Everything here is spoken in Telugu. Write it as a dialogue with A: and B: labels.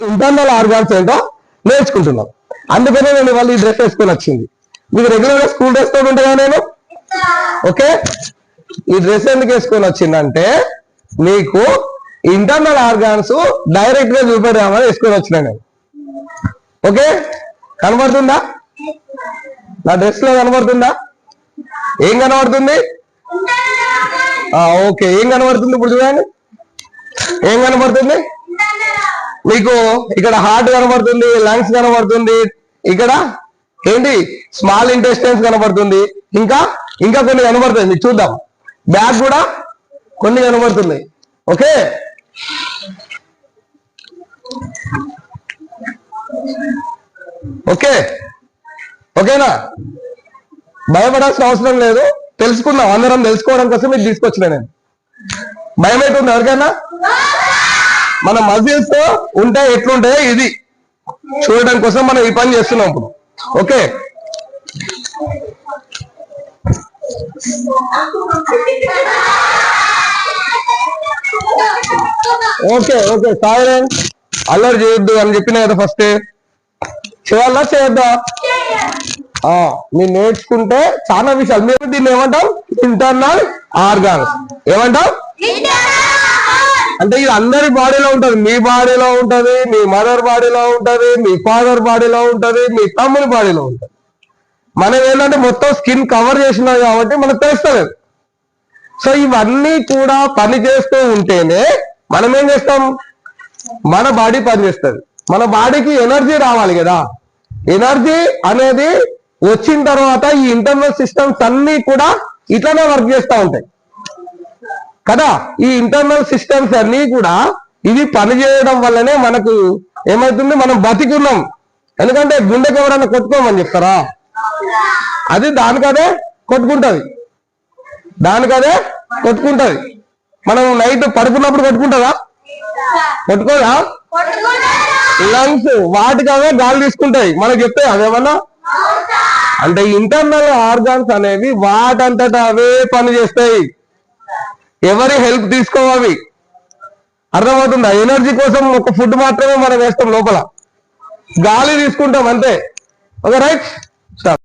A: ఇంటర్నల్ ఆర్గాన్స్ ఏంటో నేర్చుకుంటున్నాం. అందుకనే నేను వాళ్ళు ఈ డ్రెస్ వేసుకొని వచ్చింది. మీకు రెగ్యులర్ గా స్కూల్ డ్రెస్ తోటి ఉంటుందా నేను? ఓకే, ఈ డ్రెస్ ఎందుకు వేసుకొని వచ్చిందంటే మీకు ఇంటర్నల్ ఆర్గాన్స్ డైరెక్ట్ గా చూపెడదామని వేసుకొని వచ్చినా నేను. ఓకే, కనబడుతుందా? నా డ్రెస్ లో కనబడుతుందా? ఏం కనబడుతుంది? ఓకే, ఏం కనబడుతుంది ఇప్పుడు చూడండి. ఏం కనబడుతుంది మీకు? ఇక్కడ హార్ట్ కనబడుతుంది, లంగ్స్ కనబడుతుంది, ఇక్కడ ఏంటి స్మాల్ ఇంటెస్టైన్స్ కనబడుతుంది, ఇంకా ఇంకా కొన్ని కనబడుతుంది. చూద్దాం, బ్యాక్ కూడా కొన్ని కనబడుతుంది. ఓకే, ఓకే ఓకేనా? భయపడాల్సిన అవసరం లేదు, తెలుసుకుందాం. అందరం తెలుసుకోవడం కోసం మీకు తీసుకొచ్చిన నేను. భయం అవుతుంది ఎవరికైనా? మన మజిల్స్ ఉంటే ఎట్లుంటాయో ఇది చూడడం కోసం మనం ఈ పని చేస్తున్నాం ఇప్పుడు. ఓకే, ఓకే ఓకే సైలెంట్, అల్లరి చేయొద్దు అని చెప్పిన కదా ఫస్ట్. చేయాలా చేయొద్దా? మీరు నేర్చుకుంటే చాలా విషయాలు. మీరు దీన్ని ఏమంటాం? Internal organs. ఏమంటాం అంటే ఇది అందరి బాడీలో ఉంటది. మీ బాడీలో ఉంటది, మీ మదర్ బాడీలో ఉంటది, మీ ఫాదర్ బాడీలో ఉంటది, మీ తమ్ముని బాడీలో ఉంటది. మనం ఏంటంటే మొత్తం స్కిన్ కవర్ చేసినాం కాబట్టి మనకు తెలుస్తలేదు. సో ఇవన్నీ కూడా పని చేస్తూ ఉంటేనే మనం ఏం చేస్తాం? మన బాడీ పనిచేస్తుంది. మన బాడీకి ఎనర్జీ రావాలి కదా. ఎనర్జీ అనేది వచ్చిన తర్వాత ఈ ఇంటర్నల్ సిస్టమ్స్ అన్ని కూడా ఇట్లానే వర్క్ చేస్తూ ఉంటాయి కదా. ఈ ఇంటర్నల్ సిస్టమ్స్ అన్ని కూడా ఇవి పనిచేయడం వల్లనే మనకు ఏమవుతుంది? మనం బతికున్నాం. ఎందుకంటే గుండెకి ఎవరైనా కొట్టుకోమని చెప్తారా? అది దానికదే కొట్టుకుంటది, దానికదే కొట్టుకుంటది. మనం నైట్ పడుకున్నప్పుడు కొట్టుకుంటుందా? కొట్టుకోదా? లంగ్స్ వాటికి అవే గాలి తీసుకుంటాయి, మనకు చెప్తాయి అవేమన్నా. అంటే ఇంటర్నల్ ఆర్గాన్స్ అనేవి వాటంతటా అవే పని చేస్తాయి, ఎవరి హెల్ప్ తీసుకోవాలి. అర్థమవుతుందా? ఎనర్జీ కోసం ఒక ఫుడ్ మాత్రమే మనం వేస్తాం, లోపల గాలి తీసుకుంటాం అంతే. Okay right.